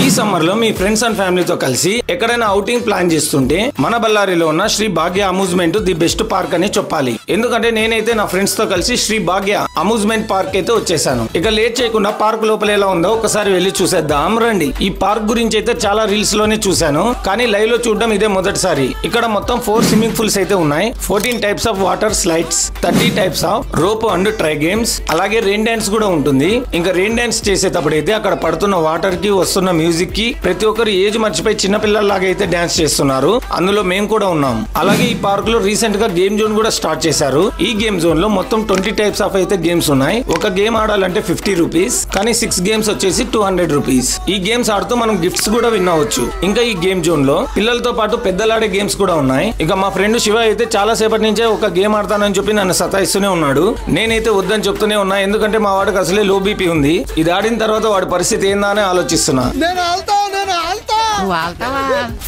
ఈ సమ్మర్ లో మీ friends and ఫ్యామిలీతో కలిసి ఎక్కడైనా అవుటింగ్ ప్లాన్ చేస్తుంటే మన బళ్ళారిలో ఉన్న శ్రీ భాగ్య అమ్యూజ్మెంట్ ది బెస్ట్ పార్క్ అని చెప్పాలి. ఎందుకంటే నేనైతే నా ఫ్రెండ్స్ తో కలిసి శ్రీ భాగ్య అమ్యూజ్మెంట్ పార్క్ అయితే వచ్చేసాను. ఇక లేట్ చేయకుండా పార్క్ లోపల ఎలా ఉందో ఒకసారి వెళ్లి చూసేద్దాం రండి. ఈ పార్క్ గురించి అయితే చాలా రీల్స్ లోనే చూసాను, కానీ లైవ్ లో చూడడం ఇదే మొదటిసారి. ఇక్కడ మొత్తం 4 స్విమ్మింగ్ పూల్స్ అయితే ఉన్నాయి, 14 types of water slides, 30 types of rope and try games, అలాగే రెయిన్ డాన్స్ కూడా ఉంటుంది. ఇంకా రెయిన్ డాన్స్ చేసేటప్పుడు అయితే అక్కడ పడుతున్న వాటర్ కి వస్తున్న మ్యూజిక్ కి ప్రతి ఒక్కరు ఏజ్ మర్చిపోయి చిన్న పిల్లల్లాగా అయితే డాన్స్ చేస్తున్నారు. అందులో మేము కూడా ఉన్నాం. అలాగే ఈ పార్క్ లో రీసెంట్ గా గేమ్ జోన్ కూడా స్టార్ట్ చేశారు. ఈ గేమ్ జోన్ లో మొత్తం 20 టైప్స్ ఆఫ్ అయితే గేమ్స్ ఉన్నాయి. ఒక గేమ్ ఆడాలంటే 50 రూపీస్, కానీ 6 గేమ్స్ వచ్చేసి 200 రూపీస్. ఈ గేమ్స్ ఆడుతూ మనం గిఫ్ట్స్ కూడా విన్ అవ్వచ్చు. ఇంకా ఈ గేమ్ జోన్ లో పిల్లలతో పాటు పెద్దలాడే గేమ్స్ కూడా ఉన్నాయి. ఇక మా ఫ్రెండ్ శివ అయితే చాలా సేపటి నుంచే ఒక గేమ్ ఆడతానని చెప్పి నన్ను సతాయిస్తూనే ఉన్నాడు. నేనైతే వద్దని చెప్తూనే ఉన్నా, ఎందుకంటే మా వాడికి అసలే లో బీపీ ఉంది. ఇది ఆడిన తర్వాత వాడి పరిస్థితి ఏందా అని ఆలోచిస్తున్నా.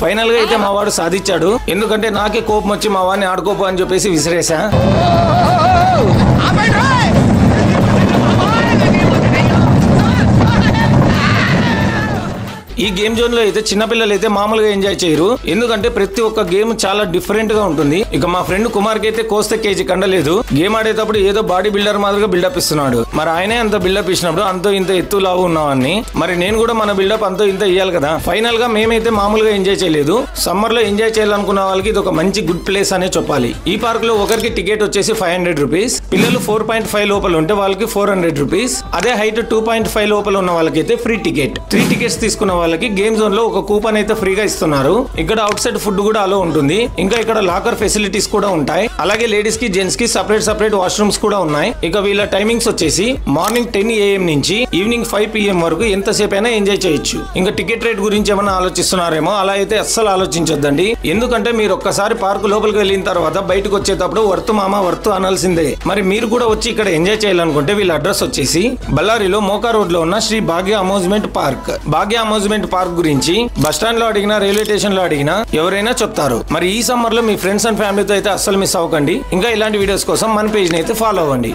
ఫైనల్ గా అయితే మా వాడు సాధించాడు. ఎందుకంటే నాకే కోపం వచ్చి మా వాడిని ఆడుకోపో అని చెప్పేసి విసిరేసా. ఈ గేమ్ జోన్ లో అయితే చిన్నపిల్లలు అయితే మామూలుగా ఎంజాయ్ చేయరు, ఎందుకంటే ప్రతి ఒక్క గేమ్ చాలా డిఫరెంట్ గా ఉంటుంది. ఇక మా ఫ్రెండ్ కుమార్ కి అయితే కోస్తే కేజీ కండలేదు. గేమ్ ఆడేటప్పుడు ఏదో బాడీ బిల్డర్ మాదిరిగా బిల్డప్ ఇస్తున్నాడు. మరి ఆయనే అంత బిల్డప్ ఇచ్చినప్పుడు అంతో ఇంత ఎత్తు లావు ఉన్నామని మరి నేను కూడా మన బిల్డప్ అంతో ఇంత ఇయ్యాలి కదా. ఫైనల్ గా మేమైతే మామూలుగా ఎంజాయ్ చేయలేదు. సమ్మర్ లో ఎంజాయ్ చేయాలనుకున్న వాళ్ళకి ఇది ఒక మంచి గుడ్ ప్లేస్ అనే చెప్పాలి. ఈ పార్క్ లో ఒకరికి టికెట్ వచ్చేసి 500 రూపీస్. పిల్లలు 4.5 లోపల ఉంటే వాళ్ళకి 400 రూపీస్. అదే హైట్ 2.5 లోపల ఉన్న వాళ్ళకైతే ఫ్రీ టికెట్. 3 టికెట్స్ తీసుకున్న వాళ్ళకి గేమ్ జోన్ లో ఒక కూపన్ అయితే ఫ్రీగా ఇస్తున్నారు. ఇక్కడ అవుట్ సైడ్ ఫుడ్ కూడా అలో ఉంటుంది. ఇంకా ఇక్కడ లాకర్ ఫెసిలిటీస్ కూడా ఉంటాయి. అలాగే లేడీస్ కి జెంట్స్ కి సపరేట్ వాష్రూమ్స్ కూడా ఉన్నాయి. ఇక వీళ్ళ టైమింగ్స్ వచ్చేసి మార్నింగ్ 10 AM నుంచి ఈవినింగ్ 5 PM వరకు ఎంతసేపు అయినా ఎంజాయ్ చేయొచ్చు. ఇంకా టికెట్ రేట్ గురించి ఏమైనా ఆలోచిస్తున్నారేమో, అలా అయితే అస్సలు ఆలోచించొద్దండి. ఎందుకంటే మీరు ఒక్కసారి పార్క్ లోపలికి వెళ్ళిన తర్వాత బయటకు వచ్చేటప్పుడు వర్త్ మామ వర్త్ అనాల్సిందే. మరి మీరు కూడా వచ్చి ఇక్కడ ఎంజాయ్ చేయాలనుకుంటే వీళ్ళ అడ్రస్ వచ్చేసి బళ్ళారిలో మోకా రోడ్ లో ఉన్న శ్రీ భాగ్య అమ్యూజ్మెంట్ పార్క్. భాగ్య అమ్యూజ్మెంట్ పార్క్ గురించి బస్ స్టాండ్ లో అడిగినా, రైల్వే స్టేషన్ లో అడిగినా ఎవరైనా చెప్తారు. మరి ఈ సమ్మర్ లో మీ ఫ్రెండ్స్ అండ్ ఫ్యామిలీతో అయితే అస్సలు మిస్ అవ్వకండి. ఇంకా ఇలాంటి వీడియోస్ కోసం మన పేజ్ ని అయితే ఫాలో అవ్వండి.